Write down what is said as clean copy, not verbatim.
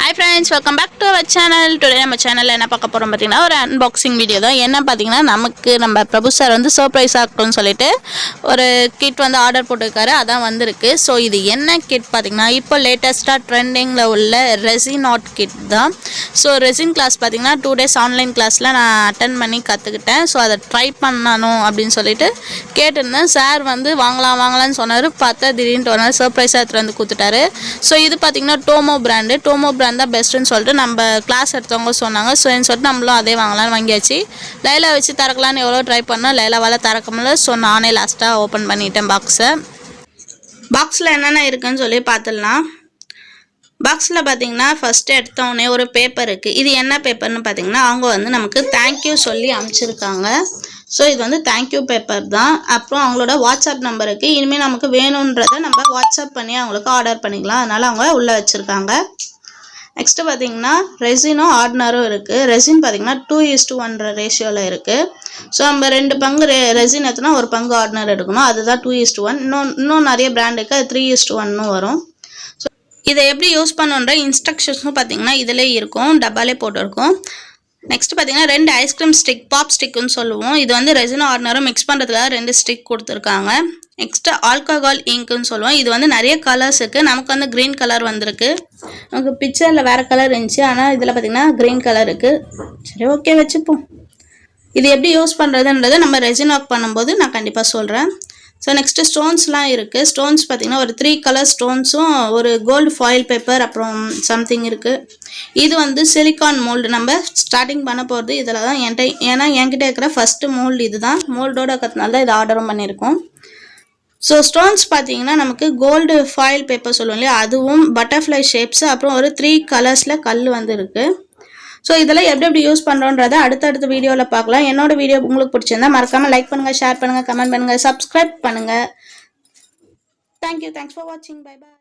Hi friends, welcome back to our channel. Today நம்ம சேனல்ல என்ன பார்க்க போறோம் பாத்தீங்கன்னா ஒரு unboxing வீடியோ தான். என்ன பாத்தீங்கன்னா நமக்கு நம்ம பிரபு சார் வந்து சர்ப்ரைஸ் ஆகட்டும்னு சொல்லிட்டு ஒரு கிட் வந்து ஆர்டர் போட்டுருக்காரு. அதான் வந்திருக்கு. ஸோ இது என்ன கிட் பாத்தீங்கன்னா இப்போ லேட்டஸ்டா ட்ரெண்டிங்ல உள்ள ரெசின் ஆர்ட் கிட் தான். ஸோ ரெசின் கிளாஸ் பாத்தீங்கன்னா 2 days ஆன்லைன் கிளாஸ்ல நான் அட்டென்ட் பண்ணி கத்துக்கிட்டேன். ஸோ அதை ட்ரை பண்ணணும் அப்படின்னு சொல்லிட்டு கேட்டிருந்தேன். சார் வந்து வாங்கலாம்னு சொன்னாரு. பார்த்தா திடீர்னு ஒரு நாள் சர்ப்ரைஸாக எடுத்துட்டு வந்து கொடுத்துட்டாரு. ஸோ இது பார்த்தீங்கன்னா டோமோ பிராண்ட் தான் பெஸ்ட்டுன்னு சொல்லிட்டு நம்ம கிளாஸ் எடுத்தவங்க சொன்னாங்க. ஸோ சொல்லிட்டு நம்மளும் அதே வாங்கலாம்னு வாங்கியாச்சு. லைலா வச்சு திறக்கலான்னு எவ்வளோ ட்ரை பண்ணோம், லைலாவால் திறக்க முடியல. ஸோ நானே லாஸ்ட்டாக ஓப்பன் பண்ணிட்டேன் பாக்ஸில் என்னென்ன இருக்குன்னு சொல்லி பார்த்துடலாம். பாக்ஸில் பார்த்தீங்கன்னா ஃபஸ்ட்டு எடுத்தோடனே ஒரு பேப்பர் இருக்குது. இது என்ன பேப்பர்னு பார்த்தீங்கன்னா அவங்க வந்து நமக்கு தேங்க்யூ சொல்லி அனுப்பிச்சிருக்காங்க. ஸோ இது வந்து தேங்க்யூ பேப்பர் தான். அப்புறம் அவங்களோட வாட்ஸ்அப் நம்பர் இருக்குது. இனிமேல் நமக்கு வேணுன்றதை நம்ம வாட்ஸ்அப் பண்ணி அவங்களுக்கு ஆர்டர் பண்ணிக்கலாம். அதனால் அவங்க உள்ளே வச்சுருக்காங்க. நெக்ஸ்ட்டு பார்த்தீங்கன்னா ரெசினும் ஆர்டினரும் இருக்குது. ரெசின் பார்த்தீங்கன்னா 2:1 ரேஷியோவில் இருக்குது. ஸோ நம்ம 2 பங்கு ரெசின் எடுத்தோன்னா ஒரு பங்கு ஆர்டினர் எடுக்கணும். அதுதான் 2:1. இன்னும் நிறைய பிராண்ட் இருக்குது, அது 3:1 வரும். ஸோ இதை எப்படி யூஸ் பண்ணுன்ற இன்ஸ்ட்ரக்ஷன்ஸும் பார்த்தீங்கன்னா இதிலே இருக்கும், டப்பாலே போட்டிருக்கும். நெக்ஸ்ட் பார்த்தீங்கன்னா 2 ஐஸ்கிரீம் ஸ்டிக், பாப் ஸ்டிக்குன்னு சொல்லுவோம். இது வந்து ரெசினும் ஆர்டினரும் மிக்ஸ் பண்ணுறதுக்காக 2 ஸ்டிக் கொடுத்துருக்காங்க. நெக்ஸ்ட்டு ஆல்கஹால் இங்க்குன்னு சொல்லுவோம். இது வந்து நிறைய கலர்ஸ் இருக்குது. நமக்கு வந்து க்ரீன் கலர் வந்திருக்கு. நமக்கு பிக்சரில் வேறு கலர் இருந்துச்சு, ஆனால் இதில் பார்த்தீங்கன்னா க்ரீன் கலர் இருக்குது. சரி, ஓகே, வச்சுப்போம். இது எப்படி யூஸ் பண்ணுறதுன்றதை நம்ம ரெசின் ஒர்க் பண்ணும்போது நான் கண்டிப்பாக சொல்கிறேன். ஸோ நெக்ஸ்ட்டு ஸ்டோன்ஸ்லாம் இருக்குது. ஸ்டோன்ஸ் பார்த்திங்கன்னா ஒரு 3 கலர் ஸ்டோன்ஸும் ஒரு கோல்டு ஃபாயில் பேப்பர் அப்புறம் சம்திங் இருக்குது. இது வந்து சிலிக்கான் மோல்டு. நம்ம ஸ்டார்டிங் பண்ண போகிறது இதில் தான். என்கிட்ட இருக்கிற ஃபஸ்ட்டு மோல்டு இது தான். மோல்டோடு இருக்கிறதுனால தான் இதை ஆர்டரும் பண்ணியிருக்கோம். ஸோ ஸ்டோன்ஸ் பார்த்தீங்கன்னா நமக்கு கோல்டு ஃபாயில் பேப்பர் சொல்லுவோம் இல்லையா, அதுவும் பட்டர்ஃப்ளை ஷேப்ஸு அப்புறம் ஒரு 3 கலர்ஸில் கல் வந்து இருக்குது. ஸோ இதெல்லாம் எப்படி யூஸ் பண்ணுறோன்றதை அடுத்தடுத்த வீடியோவில் பார்க்கலாம். என்னோட வீடியோ உங்களுக்கு பிடிச்சிருந்தா மறக்காமல் லைக் பண்ணுங்கள், ஷேர் பண்ணுங்கள், கமெண்ட் பண்ணுங்கள், சப்ஸ்கிரைப் பண்ணுங்கள். தேங்க்யூ, தேங்க்ஸ் ஃபார் வாட்சிங். Bye bye.